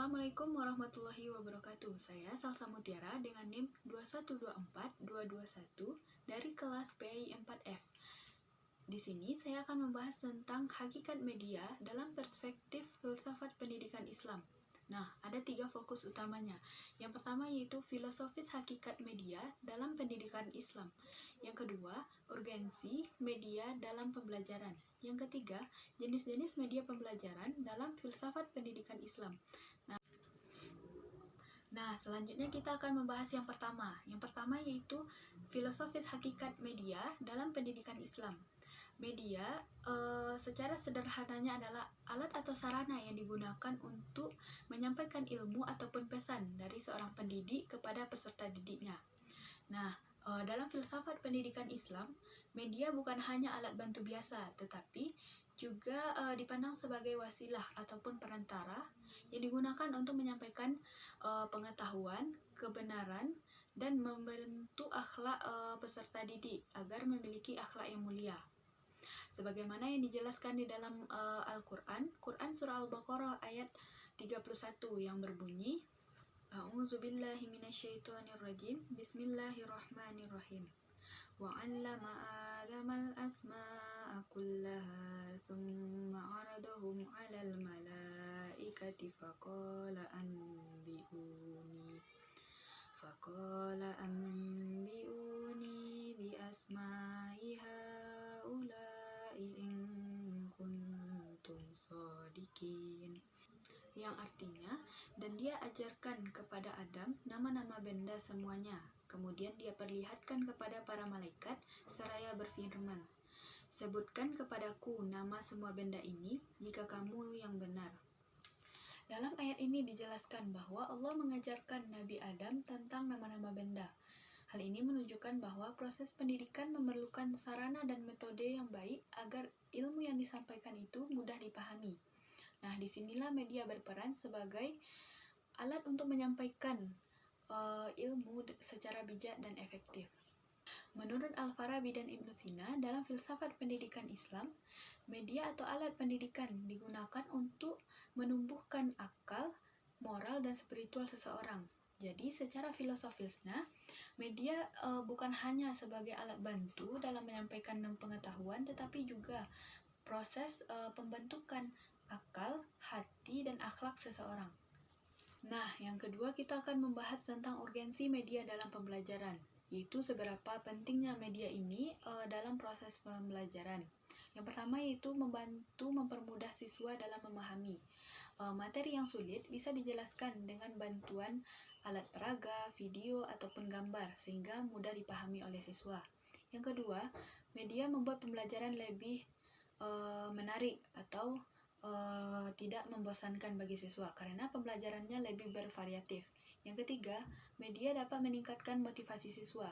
Assalamualaikum warahmatullahi wabarakatuh. Saya Salsa Mutiara dengan NIM 2124221 dari kelas PAI 4F. Di sini saya akan membahas tentang hakikat media dalam perspektif filsafat pendidikan Islam. Nah, ada 3 fokus utamanya. Yang pertama yaitu filosofis hakikat media dalam pendidikan Islam. Yang kedua, urgensi media dalam pembelajaran. Yang ketiga, jenis-jenis media pembelajaran dalam filsafat pendidikan Islam. Nah, selanjutnya kita akan membahas yang pertama. Yang pertama yaitu filosofis hakikat media dalam pendidikan Islam. Media secara sederhananya adalah alat atau sarana yang digunakan untuk menyampaikan ilmu ataupun pesan dari seorang pendidik kepada peserta didiknya. Nah, dalam filsafat pendidikan Islam, media bukan hanya alat bantu biasa, tetapi juga dipandang sebagai wasilah ataupun perantara yang digunakan untuk menyampaikan pengetahuan, kebenaran, dan membentuk akhlak peserta didik agar memiliki akhlak yang mulia. Sebagaimana yang dijelaskan di dalam Al-Quran, Quran Surah Al-Baqarah ayat 31 yang berbunyi, A'udzubillahi minasyaitonirrajim, Bismillahirrahmanirrahim. وَعَلَّمَ آدَمَ الْأَسْمَاءَ كُلَّهَا ثُمَّ عَرَضَهُمْ عَلَى الْمَلَائِكَةِ فَقَالَ أَنْبِئُونِي بِأَسْمَاءِ هَؤُلَاءِ إِنْ كُنْتُمْ صَادِقِينَ. Yang artinya, dan dia ajarkan kepada Adam nama-nama benda semuanya. Kemudian dia perlihatkan kepada para malaikat seraya berfirman, sebutkan kepadaku nama semua benda ini jika kamu yang benar. Dalam ayat ini dijelaskan bahwa Allah mengajarkan Nabi Adam tentang nama-nama benda. Hal ini menunjukkan bahwa proses pendidikan memerlukan sarana dan metode yang baik agar ilmu yang disampaikan itu mudah dipahami. Nah, disinilah media berperan sebagai alat untuk menyampaikan ilmu secara bijak dan efektif. Menurut Al-Farabi dan Ibnu Sina, dalam filsafat pendidikan Islam, media atau alat pendidikan digunakan untuk menumbuhkan akal, moral, dan spiritual seseorang. Jadi, secara filosofisnya, media bukan hanya sebagai alat bantu dalam menyampaikan pengetahuan, tetapi juga proses pembentukan akal, hati, dan akhlak seseorang. Nah, yang kedua kita akan membahas tentang urgensi media dalam pembelajaran, yaitu seberapa pentingnya media ini dalam proses pembelajaran. Yang pertama yaitu membantu mempermudah siswa dalam memahami. Materi yang sulit bisa dijelaskan dengan bantuan alat peraga, video, ataupun gambar, sehingga mudah dipahami oleh siswa. Yang kedua, media membuat pembelajaran lebih menarik atau tidak membosankan bagi siswa karena pembelajarannya lebih bervariatif. Yang ketiga, media dapat meningkatkan motivasi siswa.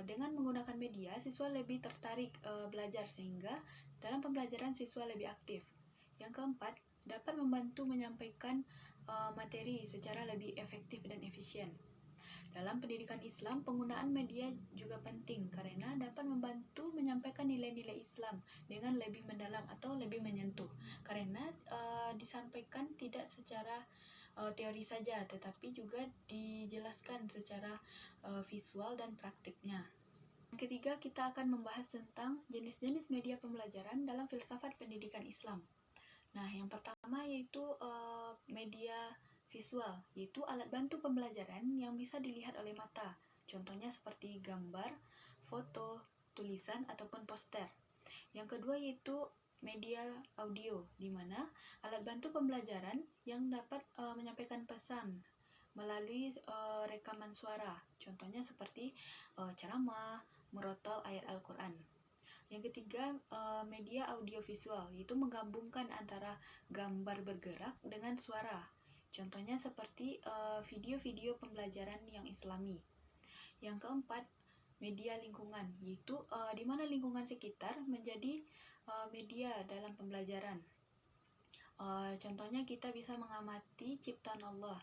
Dengan menggunakan media, siswa lebih tertarik belajar sehingga dalam pembelajaran siswa lebih aktif. Yang keempat, dapat membantu menyampaikan materi secara lebih efektif dan efisien. Dalam pendidikan Islam, penggunaan media juga penting karena dapat membantu menyampaikan nilai-nilai Islam dengan lebih mendalam atau lebih menyentuh. Karena disampaikan tidak secara teori saja, tetapi juga dijelaskan secara visual dan praktiknya. Yang ketiga, kita akan membahas tentang jenis-jenis media pembelajaran dalam filsafat pendidikan Islam. Nah, yang pertama yaitu media visual, yaitu alat bantu pembelajaran yang bisa dilihat oleh mata. Contohnya seperti gambar, foto, tulisan, ataupun poster. Yang kedua yaitu media audio, di mana alat bantu pembelajaran yang dapat menyampaikan pesan melalui rekaman suara. Contohnya seperti ceramah, murotal ayat Al-Quran. Yang ketiga, media audiovisual, yaitu menggabungkan antara gambar bergerak dengan suara. Contohnya seperti video-video pembelajaran yang islami. Yang keempat, media lingkungan, yaitu di mana lingkungan sekitar menjadi media dalam pembelajaran. Contohnya kita bisa mengamati ciptaan Allah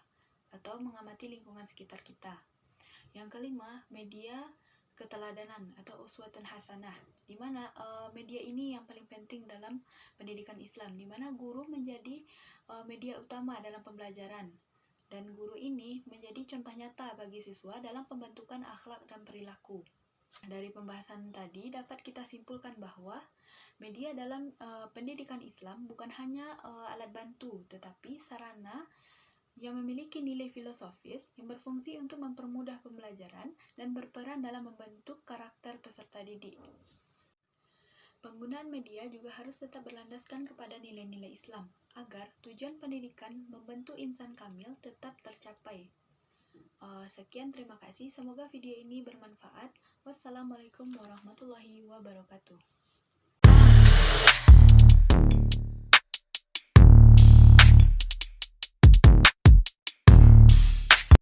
atau mengamati lingkungan sekitar kita. Yang kelima, media keteladanan atau uswatun hasanah, di mana media ini yang paling penting dalam pendidikan Islam, di mana guru menjadi media utama dalam pembelajaran, dan guru ini menjadi contoh nyata bagi siswa dalam pembentukan akhlak dan perilaku. Dari pembahasan tadi dapat kita simpulkan bahwa media dalam pendidikan Islam bukan hanya alat bantu, tetapi sarana yang memiliki nilai filosofis yang berfungsi untuk mempermudah pembelajaran dan berperan dalam membentuk karakter peserta didik. Penggunaan media juga harus tetap berlandaskan kepada nilai-nilai Islam, agar tujuan pendidikan membentuk insan kamil tetap tercapai. Sekian, terima kasih. Semoga video ini bermanfaat. Wassalamualaikum warahmatullahi wabarakatuh.